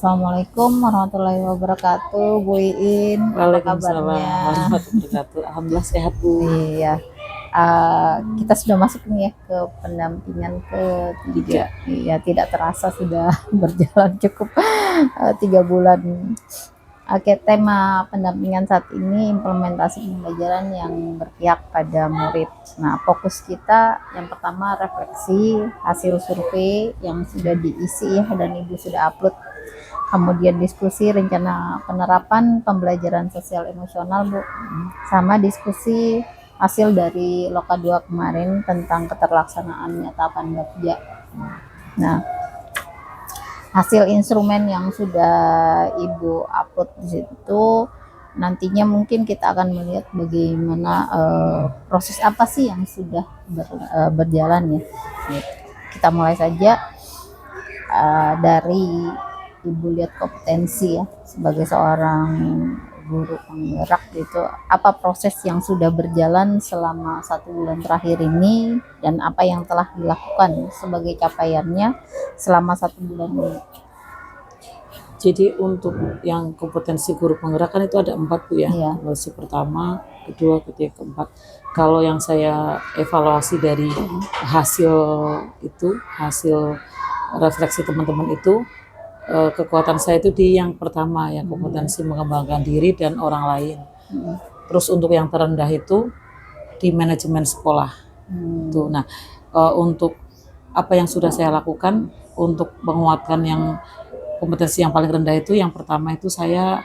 Assalamualaikum warahmatullahi wabarakatuh, Bu Iin. Apa Waalaikumsalam kabarnya? warahmatullahi wabarakatuh. Alhamdulillah sehat, Bu. Iya, kita sudah masuk nih ya ke pendampingan ketiga. Tiga. Iya, tidak terasa sudah berjalan cukup 3 bulan. Oke, tema pendampingan saat ini implementasi pembelajaran yang berpihak pada murid. Nah, fokus kita yang pertama refleksi hasil survei yang sudah diisi ya dan Ibu sudah upload. Kemudian diskusi rencana penerapan pembelajaran sosial emosional, Bu. Sama diskusi hasil dari Loka 2 kemarin tentang keterlaksanaannya tahapan Babja. Nah, hasil instrumen yang sudah Ibu upload di situ nantinya mungkin kita akan melihat bagaimana proses apa sih yang sudah berjalan ya. Kita mulai saja dari Ibu lihat kompetensi ya sebagai seorang guru penggerak gitu, apa proses yang sudah berjalan selama 1 bulan terakhir ini dan apa yang telah dilakukan sebagai capaiannya selama 1 bulan ini. Jadi untuk yang kompetensi guru penggerak kan itu ada 4, Bu ya. Iya. Evaluasi pertama, kedua, ketiga, keempat. Kalau yang saya evaluasi dari hasil refleksi teman-teman itu, kekuatan saya itu di yang pertama ya, kompetensi mengembangkan diri dan orang lain. Terus untuk yang terendah itu di manajemen sekolah. Tuh, nah untuk apa yang sudah saya lakukan untuk menguatkan yang kompetensi yang paling rendah itu, yang pertama itu saya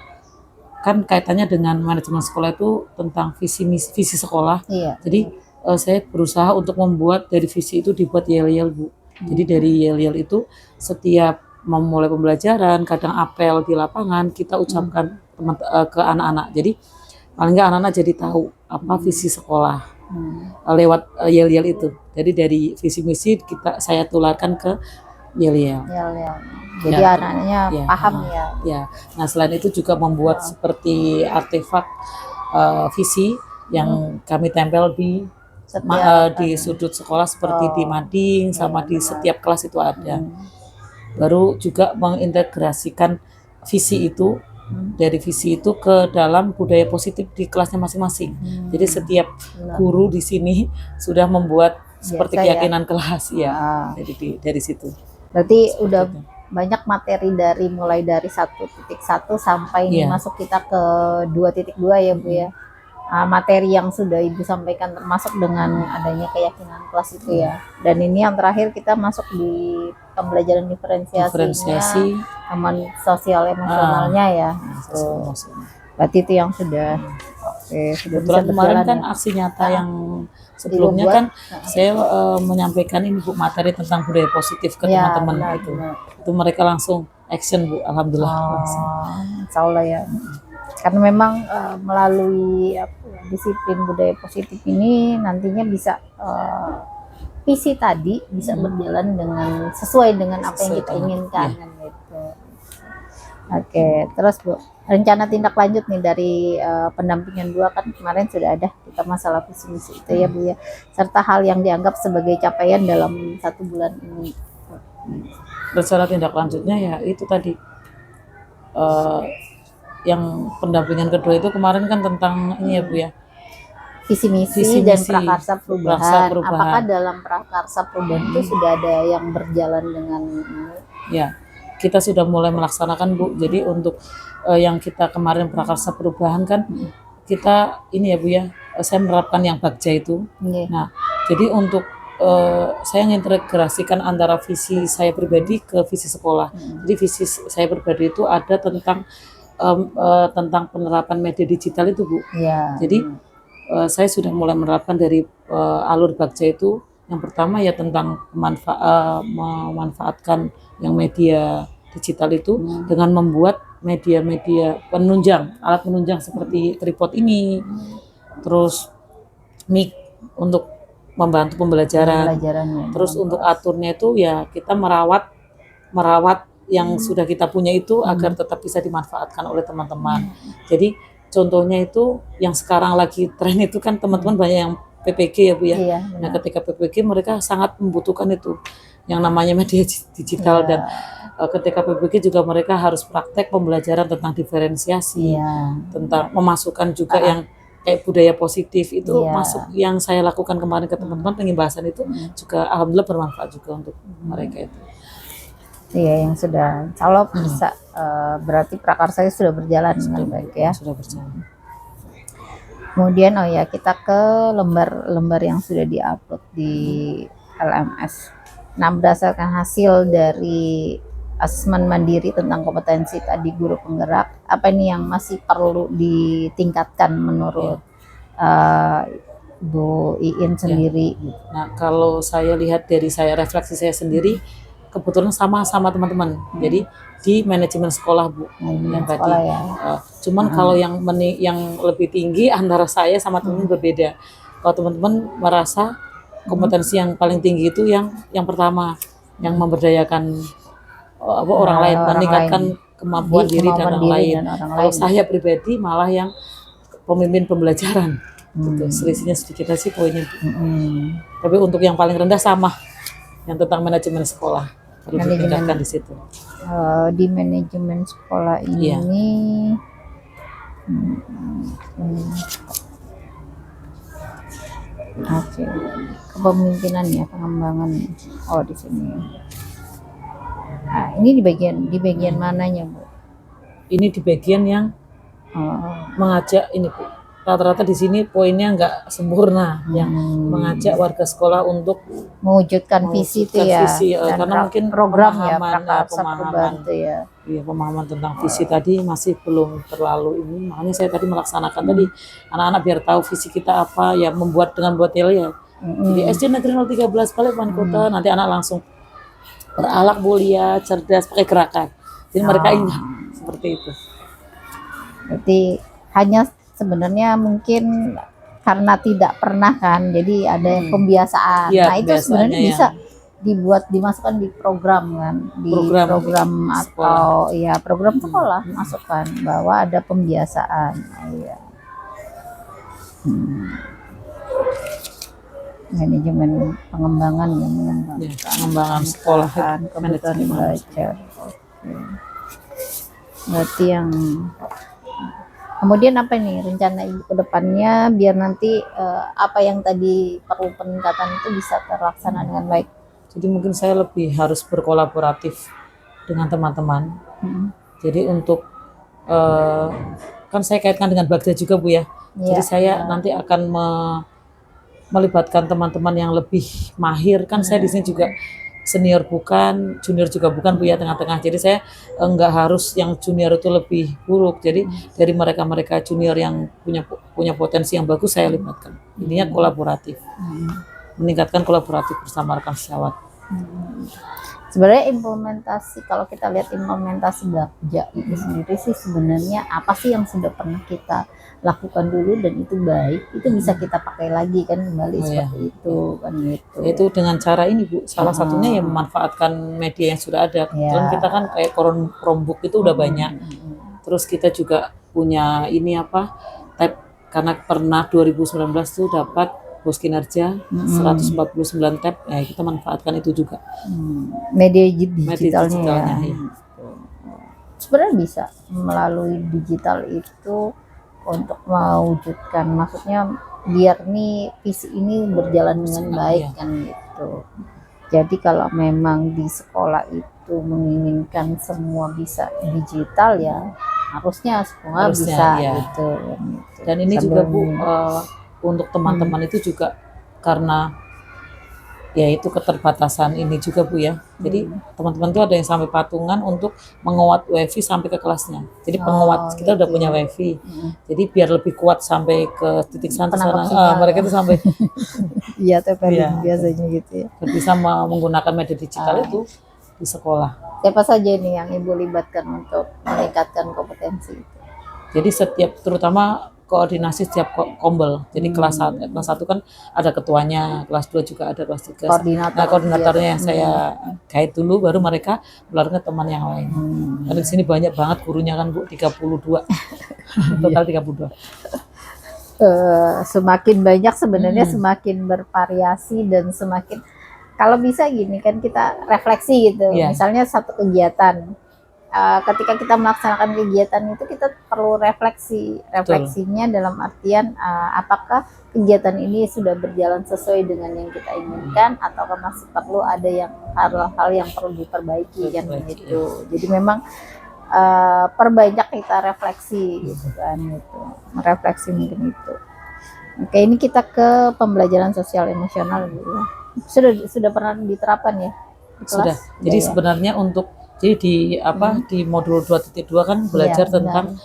kan kaitannya dengan manajemen sekolah itu tentang visi sekolah. Iya. Jadi saya berusaha untuk membuat dari visi itu dibuat yel-yel, Bu. Jadi dari yel-yel itu setiap memulai pembelajaran, kadang apel di lapangan kita ucapkan ke anak-anak. Jadi paling nggak anak-anak jadi tahu apa visi sekolah lewat yel-yel itu. Jadi dari visi misi saya tularkan ke yel-yel. Jadi Ya, anak-anaknya ya, paham ya. Ya, nah selain itu juga membuat seperti artefak visi yang kami tempel di sudut sekolah seperti di mading sama di setiap kelas itu ada. Baru juga mengintegrasikan visi itu dari visi itu ke dalam budaya positif di kelasnya masing-masing. Jadi setiap guru di sini sudah membuat seperti keyakinan kelas ya. Jadi dari situ. Berarti udah banyak materi dari mulai dari 1.1 sampai ini masuk kita ke 2.2 ya, Bu ya. Materi yang sudah Ibu sampaikan termasuk dengan adanya keyakinan kelas itu ya. Dan ini yang terakhir kita masuk di pembelajaran diferensiasi teman sosial emosionalnya ya. Berarti itu yang sudah sudah bisa kemarin kan ya. aksi nyata yang sebelumnya kan saya menyampaikan ini, Bu, materi tentang budaya positif ke teman-teman itu. Itu mereka langsung action, Bu, alhamdulillah. Insya Allah ya. Karena memang melalui disiplin budaya positif ini nantinya bisa visi tadi bisa berjalan dengan sesuai dengan apa yang kita inginkan gitu. Oke, terus Bu, rencana tindak lanjut nih dari pendampingan 2 kan kemarin sudah ada kita masalah visi misi itu ya, Bu ya, serta hal yang dianggap sebagai capaian dalam 1 bulan ini. Rencana tindak lanjutnya ya itu tadi yang pendampingan kedua itu kemarin kan tentang ini ya, Bu ya, visi misi dan prakarsa perubahan. Apakah dalam prakarsa perubahan itu sudah ada yang berjalan dengan ya, kita sudah mulai melaksanakan, Bu. Jadi untuk yang kita kemarin prakarsa perubahan kan kita ini ya, Bu ya, saya menerapkan yang bagja itu. Nah, jadi untuk saya mengintegrasikan antara visi saya pribadi ke visi sekolah. Jadi visi saya pribadi itu ada tentang penerapan media digital itu, Bu. Jadi saya sudah mulai menerapkan dari alur bagja itu. Yang pertama ya tentang memanfaatkan yang media digital itu dengan membuat media-media penunjang, alat penunjang seperti tripod ini, terus mic untuk membantu pembelajaran. Terus untuk aturnya itu ya kita merawat yang sudah kita punya itu agar tetap bisa dimanfaatkan oleh teman-teman. Jadi contohnya itu yang sekarang lagi tren itu kan teman-teman banyak yang PPG ya, Bu ya. Nah ketika PPG mereka sangat membutuhkan itu yang namanya media digital dan ketika PBG juga mereka harus praktek pembelajaran tentang diferensiasi, Iya. tentang memasukkan juga yang kayak budaya positif itu Iya. masuk. Yang saya lakukan kemarin ke teman-teman pengimbasan itu juga alhamdulillah bermanfaat juga untuk mereka itu. Iya, yang sudah calon bisa berarti prakarsanya sudah berjalan dengan baik ya. Sudah berjalan. Kemudian kita ke lembar yang sudah diupload di LMS. Nah, berdasarkan hasil dari asesmen mandiri tentang kompetensi tadi guru penggerak, apa ini yang masih perlu ditingkatkan menurut Bu Iin sendiri? Nah, kalau saya lihat dari refleksi saya sendiri, kebetulan sama teman-teman. Jadi di manajemen sekolah, Bu, yang tadi. Sekolah ya. Cuman kalau yang lebih tinggi antara saya sama teman berbeda. Kalau teman-teman merasa kompetensi yang paling tinggi itu yang pertama, yang memberdayakan orang lain, meningkatkan kemampuan diri dan orang lain. Kalau saya pribadi malah yang pemimpin pembelajaran. Gitu. Selisihnya sedikit sih poinnya. Tapi untuk yang paling rendah sama, yang tentang manajemen sekolah perlu ditingkatkan di situ. Di manajemen sekolah ini, kepemimpinan ya, pengembangan. Di sini. Nah, ini di bagian mananya, Bu? Ini di bagian yang mengajak ini, Bu. Rata-rata di sini poinnya nggak sempurna, yang mengajak warga sekolah untuk mewujudkan visi itu ya, karena mungkin program ya, pemahaman pemahaman tentang visi tadi masih belum terlalu ini. Makanya saya tadi melaksanakan tadi anak-anak biar tahu visi kita apa ya, membuat dengan buatel ya. Jadi SD Negeri 013 Balikpapan Kota, nanti anak langsung berakhlak mulia, cerdas, pakai gerakan. Jadi mereka ingat seperti itu. Berarti hanya sebenarnya mungkin karena tidak pernah kan, jadi ada pembiasaan. Nah, itu sebenarnya bisa dimasukkan di program kan, di program atau sekolah. Program sekolah masukkan bahwa ada pembiasaan. Manajemen pengembangan pengembangan sekolah, kebutuhan belajar. Berarti yang kemudian apa nih rencana Ibu ke depannya biar nanti apa yang tadi perlu peningkatan itu bisa terlaksana dengan baik? Jadi mungkin saya lebih harus berkolaboratif dengan teman-teman. Jadi untuk kan saya kaitkan dengan Bagda juga, Bu ya. Jadi saya nanti akan melibatkan teman-teman yang lebih mahir. Kan saya di sini juga senior bukan, junior juga bukan, Bu ya, tengah-tengah. Jadi saya enggak harus yang junior itu lebih buruk. Jadi dari mereka-mereka junior yang punya potensi yang bagus saya libatkan. Intinya kolaboratif. Meningkatkan kolaboratif bersama rekan sejawat. Sebenarnya implementasi, kalau kita lihat implementasi Bagja itu sendiri sih sebenarnya apa sih yang sudah pernah kita lakukan dulu dan itu baik, itu bisa kita pakai lagi kan, kembali seperti itu kan gitu. Itu dengan cara ini, Bu, salah satunya yang memanfaatkan media yang sudah ada. Kebetulan kita kan kayak Chromebook itu udah banyak. Terus kita juga punya ini tab, karena pernah 2019 tuh dapat pos kinerja 149 tab, ya kita manfaatkan itu juga. Media digitalnya ya. Ya. Sebenarnya bisa melalui digital itu untuk mewujudkan, maksudnya biar nih visi ini berjalan dengan baik kan gitu. Jadi kalau memang di sekolah itu menginginkan semua bisa digital ya harusnya semua bisa gitu. Dan ini juga, Bu, untuk teman-teman itu juga karena ya itu keterbatasan ini juga, Bu ya. Jadi teman-teman tuh ada yang sampai patungan untuk menguat wifi sampai ke kelasnya. Jadi penguat kita udah punya wifi. Jadi biar lebih kuat sampai ke titik sana, mereka tuh sampai iya TP-Link biasanya gitu ya. Bisa menggunakan media digital itu di sekolah. Siapa saja nih yang Ibu libatkan untuk meningkatkan kompetensi itu? Jadi terutama koordinasi setiap kombel. Jadi kelas 1 kan ada ketuanya, kelas 2 juga ada, kelas 3. Koordinatornya yang saya guide dulu, baru mereka menular ke teman yang lain. Karena di sini banyak banget gurunya kan, Bu, 32. Total 32. Semakin banyak sebenarnya semakin bervariasi dan semakin kalau bisa gini kan kita refleksi gitu. Iya. Misalnya satu kegiatan, ketika kita melaksanakan kegiatan itu kita perlu refleksi. Refleksinya dalam artian apakah kegiatan ini sudah berjalan sesuai dengan yang kita inginkan, ataukah masih perlu ada hal-hal yang perlu diperbaiki kan gitu. Jadi memang perbanyak kita refleksi gitu kan, gitu. Merefleksi mungkin itu. Oke, ini kita ke pembelajaran sosial emosional dulu. Sudah pernah diterapkan ya di kelas? Sudah. Jadi sebenarnya di di modul 2.2 kan belajar tentang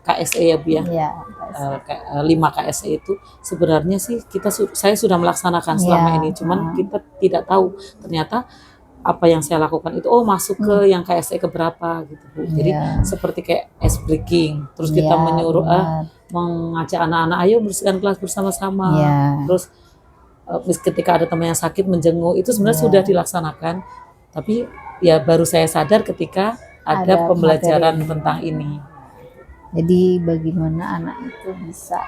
KSE ya Bu ya. Iya, 5 KSE itu sebenarnya sih saya sudah melaksanakan selama ini, cuman kita tidak tahu ternyata apa yang saya lakukan itu masuk ke yang KSE keberapa gitu Bu. Jadi seperti kayak ice breaking, terus kita menyuruh mengajak anak-anak ayo bersihkan kelas bersama-sama. Terus ketika ada teman yang sakit menjenguk, itu sebenarnya sudah dilaksanakan, tapi ya baru saya sadar ketika ada pembelajaran tentang ini. Jadi bagaimana anak itu bisa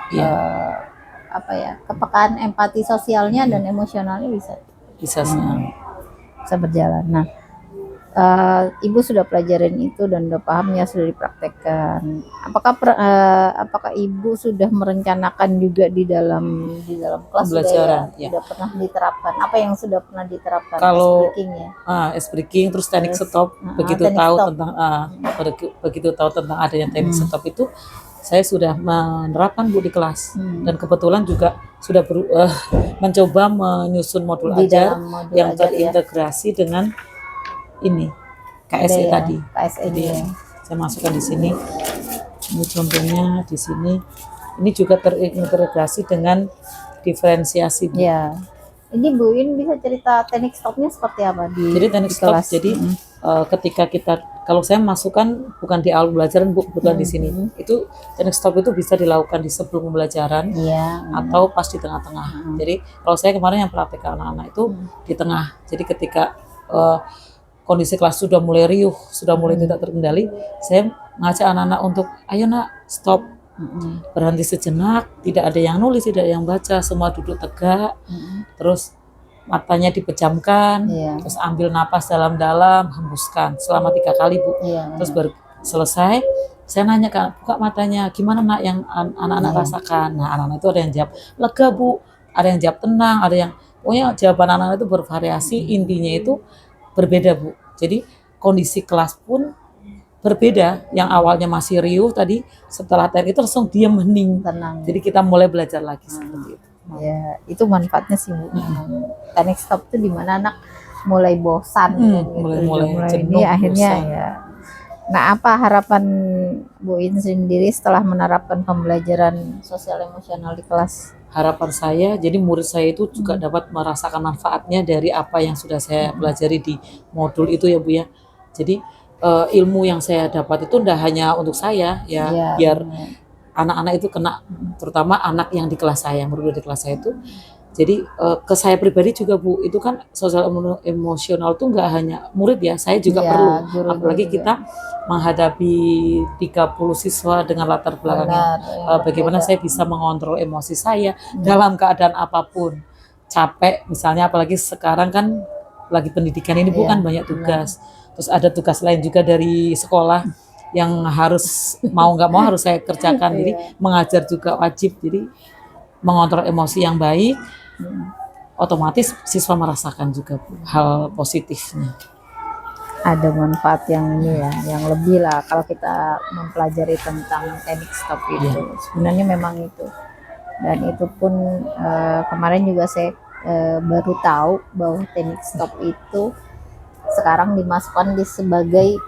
kepekaan empati sosialnya dan emosionalnya bisa berjalan. Nah, Ibu sudah pelajarin itu dan udah paham ya, sudah dipraktekkan. Apakah Ibu sudah merencanakan juga di dalam kelas pembelajaran? Sudah pernah diterapkan? Apa yang sudah pernah diterapkan? Kalau ice breaking, terus teknik stop. Begitu tahu tentang adanya teknik stop itu, saya sudah menerapkan Bu di kelas. Dan kebetulan juga sudah mencoba menyusun modul ajar yang terintegrasi dengan ini KSE tadi. Jadi saya masukkan di sini. Ini contohnya di sini. Ini juga terintegrasi dengan diferensiasi. Ya. Ini Bu In bisa cerita teknik stopnya seperti apa Jadi teknik stop kelas. Jadi ketika kalau saya masukkan bukan di awal pembelajaran Bu, kebetulan di sini. Itu teknik stop itu bisa dilakukan di sebelum pembelajaran atau pas di tengah-tengah. Jadi kalau saya kemarin yang praktek ke anak-anak itu di tengah. Jadi ketika kondisi kelas sudah mulai riuh, sudah mulai tidak terkendali, saya mengajak anak-anak untuk, ayo nak, stop, berhenti sejenak, tidak ada yang nulis, tidak ada yang baca, semua duduk tegak, terus matanya dipejamkan, terus ambil napas dalam-dalam, hembuskan selama 3 kali Bu, terus baru selesai, saya nanya kan, buka matanya, gimana nak yang anak-anak rasakan? Nah anak-anak itu ada yang jawab, lega Bu, ada yang jawab tenang, ada yang, pokoknya jawaban anak-anak itu bervariasi, intinya itu berbeda Bu. Jadi kondisi kelas pun berbeda. Yang awalnya masih riuh tadi, setelah teknik itu langsung diam, hening, tenang. Jadi kita mulai belajar lagi seperti itu. Ya, itu manfaatnya sih Bu. Teknik stop itu dimana anak mulai bosan, mulai jenuh, akhirnya bosan. Ya. Nah, apa harapan Bu In sendiri setelah menerapkan pembelajaran sosial emosional di kelas? Harapan saya, jadi murid saya itu juga dapat merasakan manfaatnya dari apa yang sudah saya pelajari di modul itu ya Bu ya. Jadi ilmu yang saya dapat itu tidak hanya untuk saya ya, biar anak-anak itu kena, terutama anak yang di kelas saya, murid di kelas saya itu. Jadi ke saya pribadi juga Bu, itu kan sosial emosional itu nggak hanya murid ya, saya juga perlu. Apalagi kita menghadapi 30 siswa dengan latar belakang bagaimana saya bisa mengontrol emosi saya dalam keadaan apapun. Capek misalnya, apalagi sekarang kan lagi pendidikan ini bukan banyak tugas. Terus ada tugas lain juga dari sekolah yang harus mau nggak mau harus saya kerjakan. Jadi mengajar juga wajib. Jadi mengontrol emosi yang baik, otomatis siswa merasakan juga hal positifnya. Ada manfaat yang ini ya, yang lebih lah kalau kita mempelajari tentang teknik stop itu. Sebenarnya memang itu. Dan itu pun kemarin juga saya baru tahu bahwa teknik stop itu sekarang dimasukkan sebagai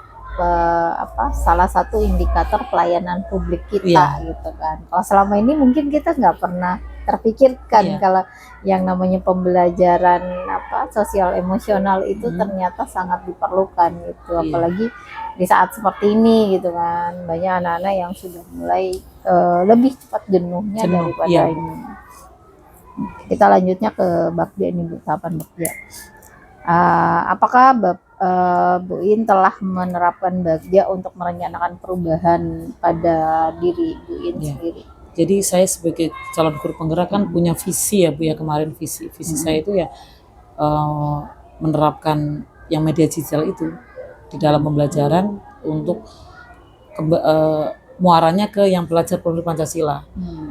salah satu indikator pelayanan publik kita gitu kan. Kalau selama ini mungkin kita nggak pernah terpikirkan kalau yang namanya pembelajaran sosial emosional itu ternyata sangat diperlukan gitu, apalagi di saat seperti ini gitu kan, banyak anak-anak yang sudah mulai lebih cepat jenuhnya daripada ini. Kita lanjutnya ke Bagja ini Bu, tahapan Bagja. Apakah Bu In telah menerapkan Bagja untuk merencanakan perubahan pada diri Bu In sendiri? Jadi saya sebagai calon guru penggerak kan punya visi ya Bu ya, kemarin visi saya itu ya eh, menerapkan yang media digital itu di dalam pembelajaran untuk muaranya ke yang belajar profil Pancasila.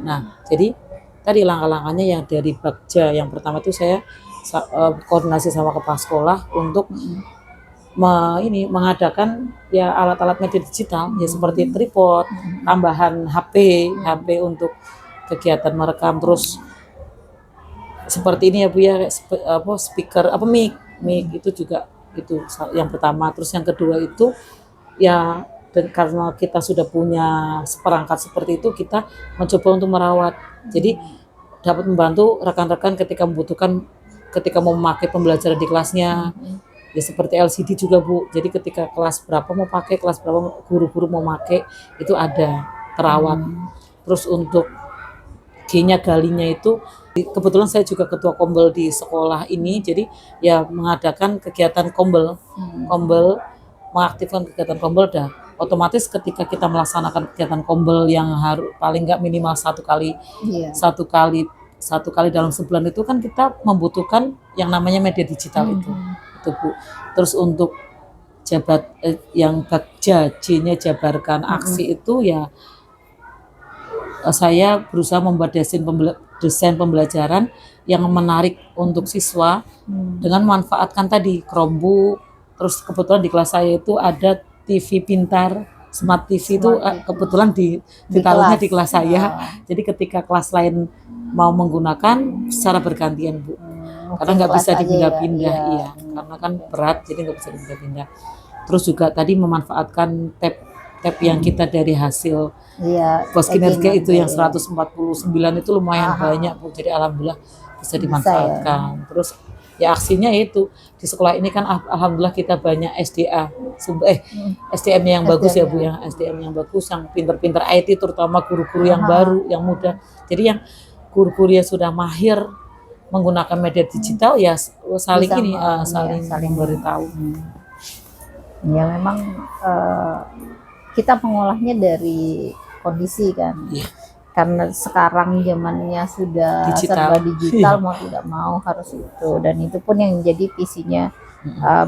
Nah, jadi tadi langkah-langkahnya yang dari Bagja yang pertama itu saya koordinasi sama kepala sekolah untuk mengadakan ya alat-alat media digital ya seperti tripod, tambahan HP untuk kegiatan merekam, terus seperti ini ya Bu ya, speaker mic itu juga itu yang pertama. Terus yang kedua itu ya, dan karena kita sudah punya seperangkat seperti itu, kita mencoba untuk merawat. Jadi dapat membantu rekan-rekan ketika membutuhkan, ketika mau memakai pembelajaran di kelasnya. Ya seperti LCD juga Bu. Jadi ketika kelas berapa mau pakai, kelas berapa guru-guru mau pakai, itu ada terawat. Terus untuk G-nya galinya itu, kebetulan saya juga ketua kombel di sekolah ini, jadi ya mengadakan kegiatan kombel, mengaktifkan kegiatan kombel. Dah otomatis ketika kita melaksanakan kegiatan kombel yang harus paling nggak minimal satu kali dalam sebulan itu kan kita membutuhkan yang namanya media digital itu Bu. Terus untuk yang Bagja J-nya jabarkan aksi itu ya, saya berusaha membuat desain pembelajaran yang menarik untuk siswa dengan memanfaatkan tadi Chromebook. Terus kebetulan di kelas saya itu ada TV pintar, Smart TV itu kebetulan ditaruhnya di kelas saya. Jadi ketika kelas lain mau menggunakan secara bergantian Bu. Karena nggak bisa dipindah-pindah, iya. Karena kan berat, jadi nggak bisa dipindah-pindah. Terus juga tadi memanfaatkan tab yang kita dari hasil pos kinerja itu yang 149 itu lumayan banyak Bu. Jadi alhamdulillah bisa dimanfaatkan. Terus ya aksinya itu di sekolah ini kan alhamdulillah kita banyak SDM yang bagus ya Bu, yang SDM yang bagus, yang pinter-pinter IT, terutama guru-guru yang baru, yang muda. Jadi yang guru-guru yang sudah mahir menggunakan media digital ya saling memberitahu. Ya memang kita mengolahnya dari kondisi kan. Karena sekarang zamannya sudah serba digital, mau tidak mau harus itu, dan itu pun yang menjadi visinya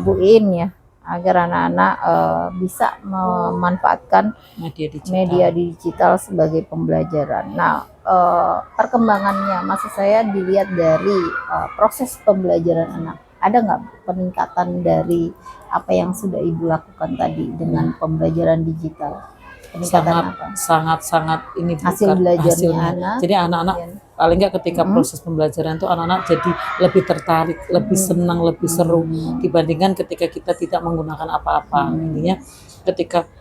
Bu In ya, agar anak-anak bisa memanfaatkan media digital sebagai pembelajaran. Nah, perkembangannya maksud saya dilihat dari proses pembelajaran anak, ada nggak peningkatan dari apa yang sudah Ibu lakukan tadi dengan pembelajaran digital? Sangat ini hasil belajarnya anak. Jadi anak-anak paling nggak ketika proses pembelajaran itu anak-anak jadi lebih tertarik, lebih senang, lebih seru dibandingkan ketika kita tidak menggunakan apa-apa. Intinya ketika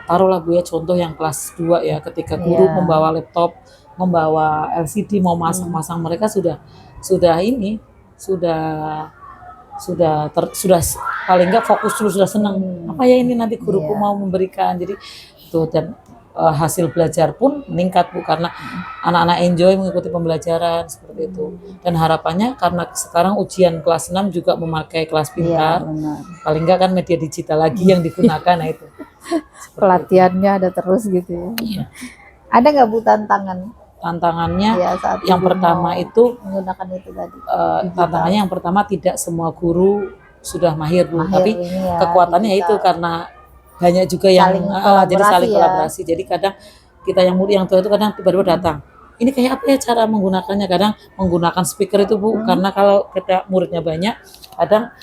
taruhlah Bu ya, contoh yang kelas 2 ya, ketika guru membawa laptop, membawa LCD, mau masang-masang, mereka sudah paling nggak fokus dulu, sudah senang. Apa ya ini nanti guruku mau memberikan. Jadi itu, dan hasil belajar pun meningkat Bu, karena anak-anak enjoy mengikuti pembelajaran seperti itu. Dan harapannya karena sekarang ujian kelas 6 juga memakai kelas pintar, paling nggak kan media digital lagi yang digunakan. Nah itu pelatihannya ada terus gitu ya. Ada nggak Bu tantangannya yang pertama itu menggunakan itu tadi, tantangannya yang pertama tidak semua guru sudah mahir Bu, tapi kekuatannya digital. Itu karena banyak juga yang jadi saling kolaborasi. Jadi kadang kita yang murid, yang tua itu kadang tiba-tiba datang, ini kayak apa ya cara menggunakannya, kadang menggunakan speaker itu Bu, karena kalau kita muridnya banyak kadang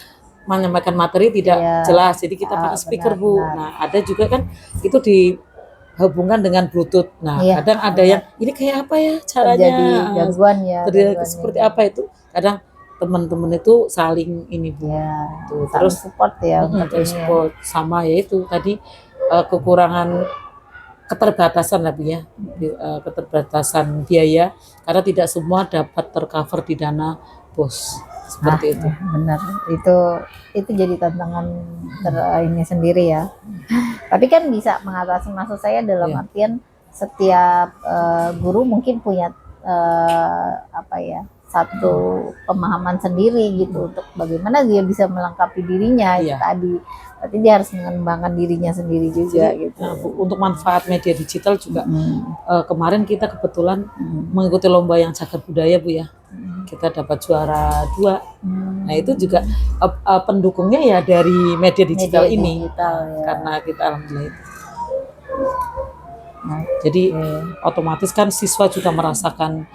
menyampaikan materi tidak jelas, jadi kita pakai speaker Bu. Nah ada juga kan itu dihubungkan dengan Bluetooth. Nah kadang ada yang ini kayak apa ya caranya, terjadi gangguan seperti apa itu, kadang teman-teman itu saling ini Bu. Terus support ya, support sama yaitu tadi kekurangan keterbatasan lah Bu ya, keterbatasan biaya, karena tidak semua dapat tercover di dana BOS seperti itu. Benar, itu jadi tantangan ini sendiri ya. Tapi kan bisa mengatasi, maksud saya dalam artian setiap guru mungkin punya satu pemahaman sendiri gitu untuk bagaimana dia bisa melengkapi dirinya itu tadi. Berarti dia harus mengembangkan dirinya sendiri juga. Jadi, gitu. Nah, untuk manfaat media digital juga kemarin kita kebetulan mengikuti lomba yang cagar budaya Bu ya. kita dapat juara 2. Nah itu juga pendukungnya ya dari media digital ini, digital, ya. karena kita alhamdulillah itu. Jadi otomatis kan siswa juga merasakan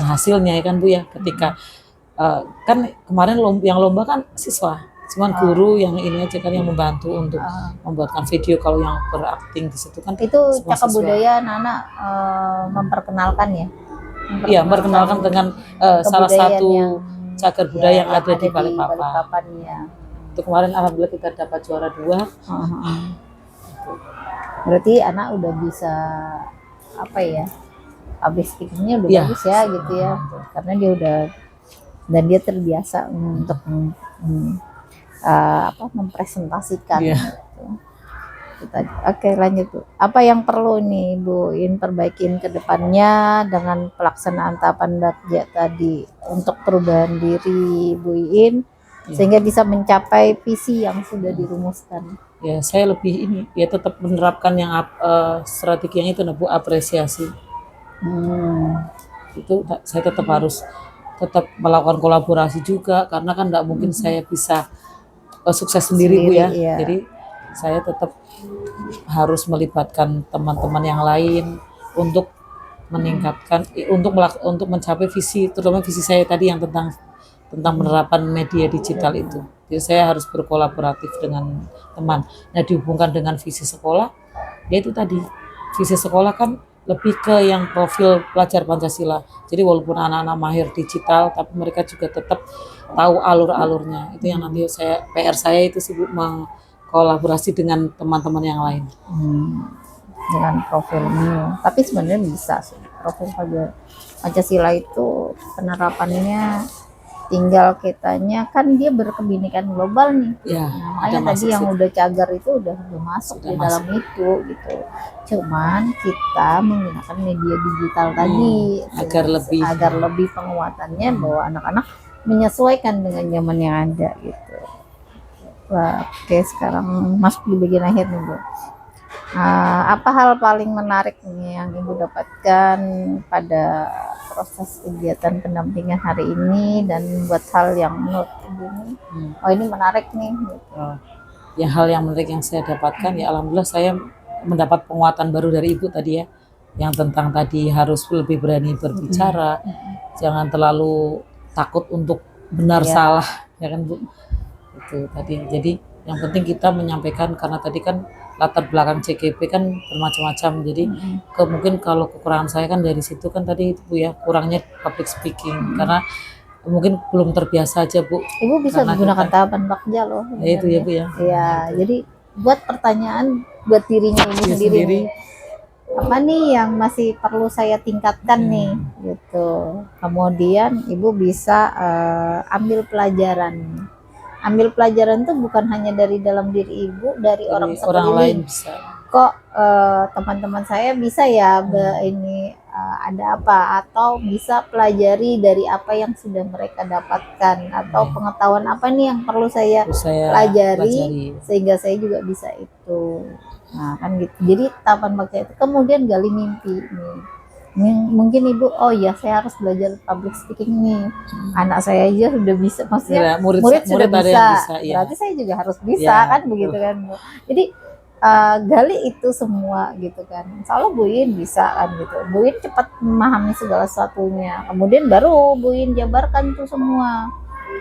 hasilnya ya kan Bu ya, ketika kan kemarin yang lomba kan siswa, cuman guru yang ini aja kan yang membantu untuk membuatkan video. Kalau yang berakting di situ kan itu semua Cakap siswa. Budaya anak memperkenalkan ya. Iya, memperkenalkan dengan salah satu yang cagar budaya yang ada di Balikpapan. Ya. Itu kemarin alhamdulillah kita dapat juara 2. Berarti anak udah bisa apa ya? Public speakingnya udah Iya. bagus ya gitu ya. Karena dia udah dan dia terbiasa untuk mempresentasikan. Iya. Gitu. Oke, lanjut Bu. Apa yang perlu nih Bu In perbaikin ke depannya dengan pelaksanaan tahapan Bagja tadi untuk perubahan diri Bu In sehingga bisa mencapai visi yang sudah dirumuskan? Ya, saya lebih ini ya tetap menerapkan yang strategi yang itu Bu, apresiasi. Itu saya tetap harus melakukan kolaborasi juga, karena kan nggak mungkin saya bisa sukses sendiri Bu ya. Iya. Jadi saya tetap harus melibatkan teman-teman yang lain untuk meningkatkan untuk mencapai visi, terutama visi saya tadi yang tentang penerapan media digital itu. Jadi saya harus berkolaboratif dengan teman. Nah, dihubungkan dengan visi sekolah, yaitu tadi visi sekolah kan lebih ke yang profil pelajar Pancasila. Jadi walaupun anak-anak mahir digital, tapi mereka juga tetap tahu alur-alurnya. Itu yang nanti PR saya itu sibuk kolaborasi dengan teman-teman yang lain. Dengan profilnya, tapi sebenarnya bisa sih profil Pancasila itu penerapannya, tinggal kitanya kan dia berkebinekaan global nih. Ya, Makanya tadi yang udah cagar itu udah masuk di dalam itu gitu. Cuman kita menggunakan media digital tadi agar lebih penguatannya bahwa anak-anak menyesuaikan dengan zaman yang ada gitu. Oke, sekarang masuk di bagian akhir nih Bu. Apa hal paling menarik nih yang Ibu dapatkan pada proses kegiatan pendampingan hari ini dan buat hal yang menurut Ibu ini menarik nih gitu. Ya, hal yang menarik yang saya dapatkan ya alhamdulillah saya mendapat penguatan baru dari Ibu tadi ya, yang tentang tadi harus lebih berani berbicara, jangan terlalu takut untuk benar salah ya kan Bu. Itu tadi. Jadi yang penting kita menyampaikan, karena tadi kan latar belakang CGP kan bermacam-macam. Jadi mungkin kalau kekurangan saya kan dari situ kan tadi Bu ya, kurangnya public speaking karena mungkin belum terbiasa aja Bu. Ibu bisa menggunakan tahapan Bagja loh. Ya itu ya Bu ya. Iya, jadi buat pertanyaan buat dirinya Ibu sendiri. Apa nih yang masih perlu saya tingkatkan nih gitu. Kemudian Ibu bisa ambil pelajaran. Ambil pelajaran tuh bukan hanya dari dalam diri Ibu, dari orang lain bisa. Kok teman-teman saya bisa ya ada apa, atau bisa pelajari dari apa yang sudah mereka dapatkan, atau pengetahuan apa nih yang perlu saya pelajari sehingga saya juga bisa itu. Nah kan gitu. Jadi tahapan Bagja itu kemudian gali mimpi nih. Mungkin Ibu, oh ya saya harus belajar public speaking nih. Anak saya aja sudah bisa, maksudnya murid sudah bisa. Berarti saya juga harus bisa kan begitu kan Bu. Jadi gali itu semua gitu kan. Insya Allah Bu In bisa kan gitu. Bu In cepat memahami segala sesuatunya. Kemudian baru Bu In jabarkan tuh semua.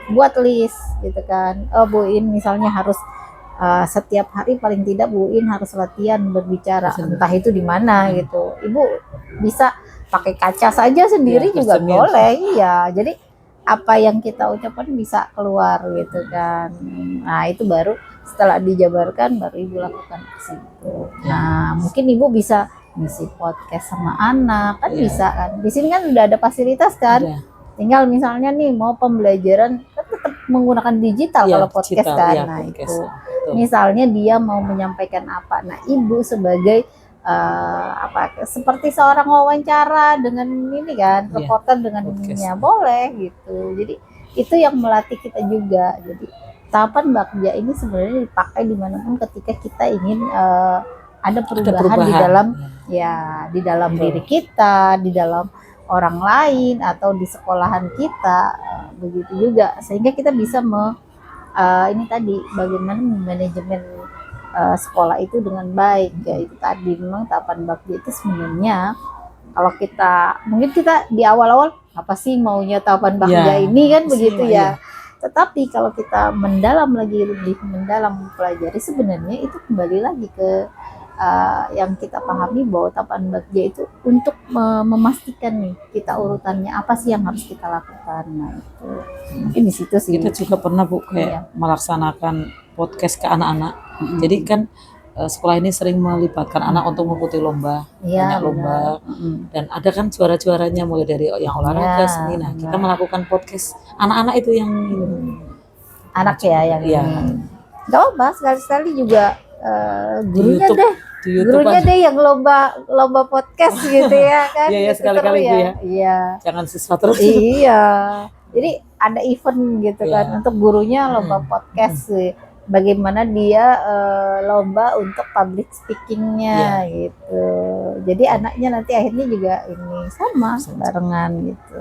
Buat list gitu kan. Oh Bu In misalnya harus setiap hari paling tidak Bu In harus latihan berbicara, entah itu di mana gitu. Ibu bisa pakai kaca saja sendiri juga boleh. Iya, jadi apa yang kita ucapkan bisa keluar gitu kan. Nah itu baru setelah dijabarkan baru Ibu lakukan ke situ. Nah mungkin Ibu bisa ngisi podcast sama anak kan bisa kan. Di sini kan udah ada fasilitas kan. Tinggal misalnya nih mau pembelajaran kan tetap menggunakan digital kalau podcast kan. Nah itu misalnya dia mau menyampaikan apa, nah Ibu sebagai seperti seorang wawancara dengan ini kan, reporter dengan ininya boleh gitu. Jadi itu yang melatih kita juga. Jadi tahapan Bagja ini sebenarnya dipakai dimanapun ketika kita ingin ada perubahan di dalam di dalam diri kita, di dalam orang lain atau di sekolahan kita, begitu juga sehingga kita bisa ini tadi bagaimana manajemen sekolah itu dengan baik. Ya itu tadi memang tahapan bakti itu sebenarnya kalau kita mungkin kita di awal-awal apa sih maunya tahapan bakti ini kan begitu ya. Tetapi kalau kita mendalam lagi, lebih mendalam mempelajari, sebenarnya itu kembali lagi ke yang kita pahami bahwa tahapan bagja itu untuk memastikan nih kita urutannya apa sih yang harus kita lakukan. Nah itu mungkin di situ sih. Kita juga pernah Bu kayak melaksanakan podcast ke anak-anak. Jadi kan sekolah ini sering melibatkan anak untuk mengikuti lomba, banyak lomba, dan ada kan juara-juaranya mulai dari yang olahraga, seni. Nah kita melakukan podcast anak-anak itu yang anak ya yang nggak apa sekali-sekali juga gurunya deh yang lomba podcast gitu ya kan. Iya sekali-kali Bu ya. Iya. Jangan siswa terus. Iya. Jadi ada event gitu kan untuk gurunya lomba podcast. Bagaimana dia lomba untuk public speakingnya gitu. Jadi anaknya nanti akhirnya juga ini sama barengan gitu.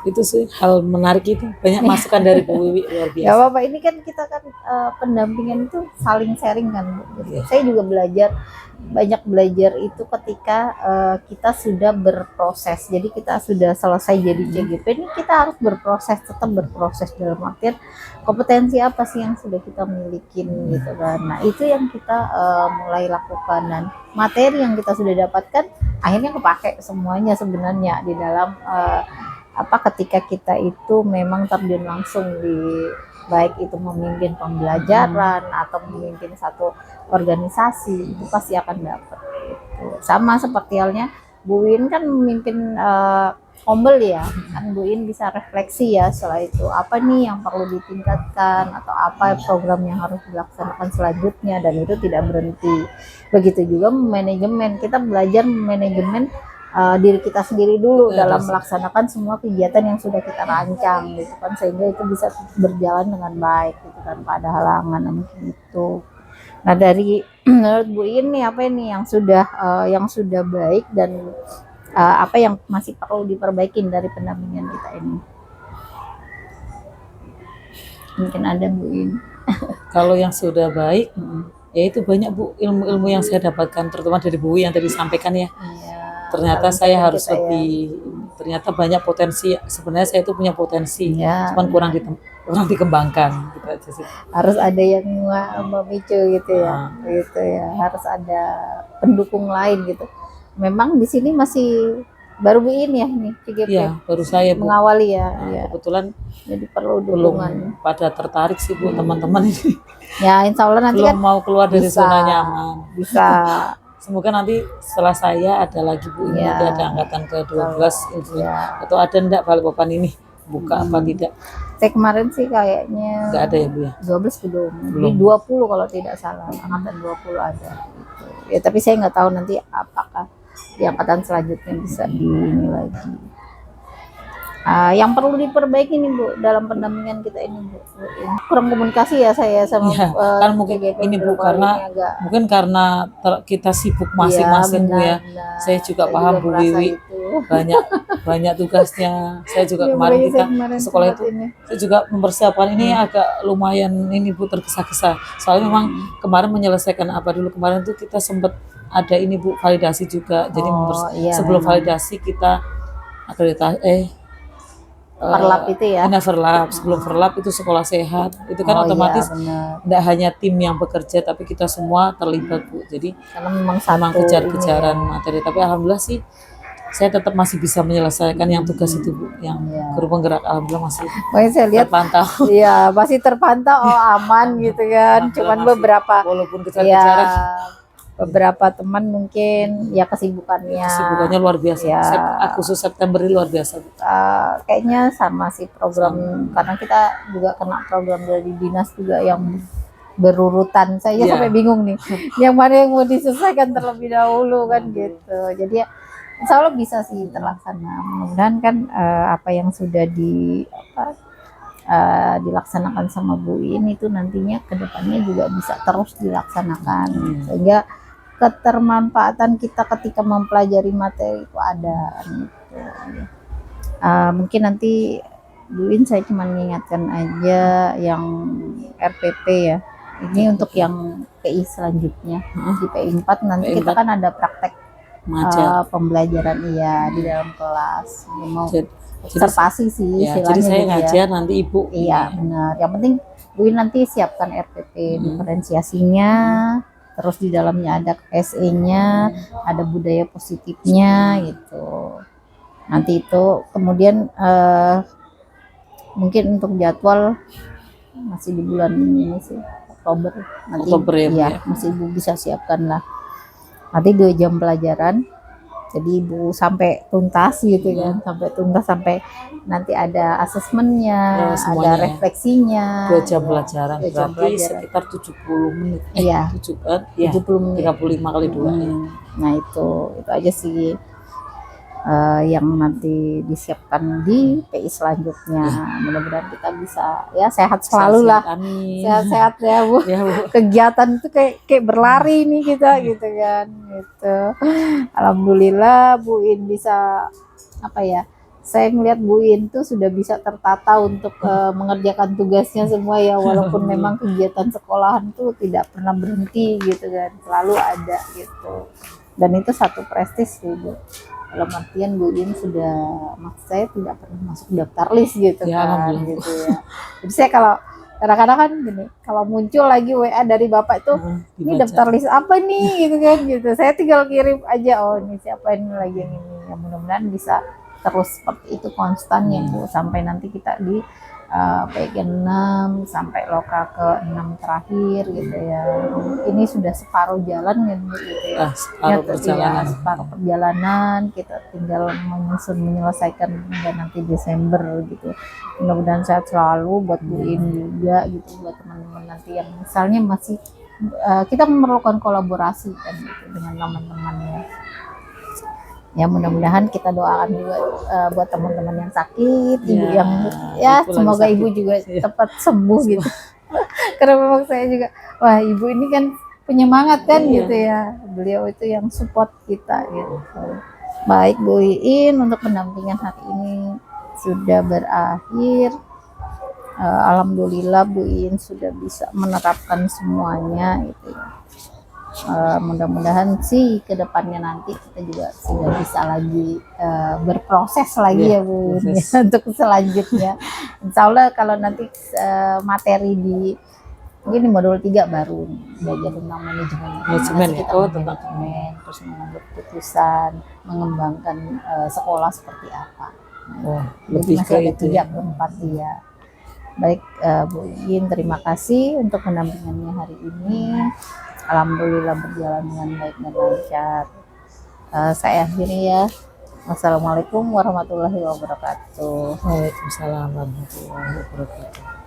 Itu sih hal menarik, itu banyak masukan dari Bu Wiwi, luar biasa. Ya Bapak, ini kan kita kan pendampingan itu saling sharing kan Bu. Saya juga banyak belajar itu ketika kita sudah berproses. Jadi kita sudah selesai jadi CGP, ini kita harus tetap berproses dalam artian kompetensi apa sih yang sudah kita miliki gitu kan. Nah itu yang kita mulai lakukan, dan materi yang kita sudah dapatkan akhirnya kepake semuanya sebenarnya di dalam ketika kita itu memang terjun langsung baik itu memimpin pembelajaran atau memimpin satu organisasi, itu pasti akan dapat gitu. Sama seperti halnya Bu Win kan memimpin Ombel ya, kan Bu Win bisa refleksi ya setelah itu apa nih yang perlu ditingkatkan atau apa program yang harus dilaksanakan selanjutnya, dan itu tidak berhenti. Begitu juga manajemen, kita belajar manajemen diri kita sendiri dulu dalam melaksanakan semua kegiatan yang sudah kita rancang gitu kan, sehingga itu bisa berjalan dengan baik gitu kan, pada halangan mungkin itu. Nah dari menurut Bu ini apa ini yang sudah baik dan apa yang masih perlu diperbaikin dari pendampingan kita ini? Mungkin ada Bu In. Kalau yang sudah baik, ya itu banyak Bu, ilmu-ilmu yang saya dapatkan terutama dari Bu yang tadi sampaikan ya. Ternyata saya harus lebih, ternyata banyak potensi. Sebenarnya saya itu punya potensi, cuman kurang dikembangkan gitu aja sih. Harus ada yang memicu gitu ya, gitu ya. Harus ada pendukung lain gitu. Memang di sini masih baru Bu In ya nih CGP. Iya, baru saya Bu mengawali ya. Kebetulan jadi perlu dukungan. Belum pada tertarik sih Bu teman-teman ini. Ya insya Allah nanti belum kan mau keluar dari zona nyaman. Bisa. Semoga nanti setelah saya ada lagi Bu, ini nanti ada angkatan ke-12 itu. Atau ada enggak Balikpapan ini buka apa tidak? Saya kemarin sih kayaknya enggak ada ya Bu ya? 12 belum. Di 20 kalau tidak salah, angkatan 20 ada gitu. Ya tapi saya nggak tahu nanti apakah di angkatan selanjutnya bisa di ini lagi. Yang perlu diperbaiki nih Bu dalam pendampingan kita ini Bu, kurang komunikasi ya saya sama kan mungkin ini Bu karena mungkin karena kita sibuk masing-masing Bu ya. Saya juga paham Bu Wiwi banyak tugasnya. Saya juga kemarin sekolah itu saya juga mempersiapkan ini agak lumayan ini Bu, tergesa-gesa. Soalnya memang kemarin menyelesaikan kemarin tuh kita sempat ada ini Bu, validasi juga. Jadi sebelum validasi kita akreditasi verlap itu ya. Verlap, sebelum verlap itu sekolah sehat. Itu kan otomatis tidak hanya tim yang bekerja tapi kita semua terlibat Bu. Jadi karena memang kejar-kejaran materi, tapi alhamdulillah sih saya tetap masih bisa menyelesaikan yang tugas itu Bu, yang guru penggerak alhamdulillah masih saya lihat terpantau. Iya, masih terpantau aman gitu kan. Cuman beberapa walaupun kejar-kejaran beberapa teman mungkin kesibukannya luar biasa. Agustus September ini luar biasa. Kayaknya sama sih program karena kita juga kena program dari dinas juga yang berurutan. Saya sampai bingung nih, yang mana yang mau diselesaikan terlebih dahulu kan gitu. Jadi insya Allah bisa sih terlaksana. Mudah-mudahan kan apa yang sudah dilaksanakan sama Bu In itu nantinya kedepannya juga bisa terus dilaksanakan sehingga ketermanfaatan kita ketika mempelajari materi itu ada gitu. Mungkin nanti Bu In saya cuma mengingatkan aja yang RPP ya. Ini untuk yang PI selanjutnya. Di PI 4 nanti PI kita 4. kan ada praktek pembelajaran di dalam kelas. Ini mau observasi sih ya, istilahnya jadi saya gitu ngajar nanti Ibu. Iya benar. Yang penting Bu In nanti siapkan RPP diferensiasinya, terus di dalamnya ada SE-nya, ada budaya positifnya gitu. Nanti itu kemudian mungkin untuk jadwal masih di bulan ini sih, Oktober nanti. Oktober ya, ya masih Ibu bisa siapkan lah. Nanti 2 jam pelajaran. Jadi Ibu sampai tuntas gitu kan, sampai tuntas, sampai nanti ada asesmennya, ada refleksinya. 2 jam pelajaran, berarti sekitar 70 menit. Iya. 70 menit. 35 kali 2 ya. Nah itu aja sih yang nanti disiapkan di PI selanjutnya. Mudah-mudahan kita bisa ya sehat selalu lah. Sehat-sehat ya Bu. Ya, Bu. Kegiatan itu kayak berlari nih kita gitu kan. Gitu. Alhamdulillah Bu In bisa apa ya? Saya melihat Bu In tuh sudah bisa tertata untuk mengerjakan tugasnya semua ya, walaupun memang kegiatan sekolahan tuh tidak pernah berhenti gitu kan, selalu ada gitu. Dan itu satu prestis sih Bu. Dalam artian Bu In sudah, maksud saya tidak pernah masuk daftar list gitu kan, gitu ya. Jadi saya kalau kadang-kadang kan gini, kalau muncul lagi WA dari Bapak itu, ini daftar list apa nih gitu kan, gitu. Saya tinggal kirim aja, oh ini siapa ini lagi yang ini. Ya mudah-mudahan bisa terus seperti itu konstan ya Bu, sampai nanti kita di PG 6 sampai loka ke 6 terakhir gitu ya. Ini sudah separuh jalan gitu ya. Separuh perjalanan, kita tinggal menyelesaikan hingga nanti Desember gitu. Mudah-mudahan sehat selalu buat Bu In juga gitu, buat teman-teman nanti yang misalnya masih kita memerlukan kolaborasi kan gitu dengan teman-teman ya. Ya mudah-mudahan kita doakan juga buat teman-teman yang sakit, ibu yang ya semoga ibu juga cepat sembuh gitu. Karena memang saya juga, wah ibu ini kan penyemangat kan gitu ya. Beliau itu yang support kita gitu. Baik Bu In, untuk pendampingan hari ini sudah berakhir. Alhamdulillah Bu In sudah bisa menerapkan semuanya gitu ya. Mudah-mudahan sih ke depannya nanti kita juga sudah bisa lagi berproses lagi ya Bu ya, untuk selanjutnya. Insya Allah kalau nanti materi di mungkin di modul 3 baru belajar tentang manajemen kita manajemen, terus mengambil keputusan, mengembangkan sekolah seperti apa. Lebih masih ada 3 ke 4 ya. Baik Bu In, terima kasih untuk pendampingannya hari ini. Alhamdulillah berjalan dengan baik dan lancar. Saya akhiri ya. Wassalamualaikum warahmatullahi wabarakatuh. Waalaikumsalam warahmatullahi wabarakatuh.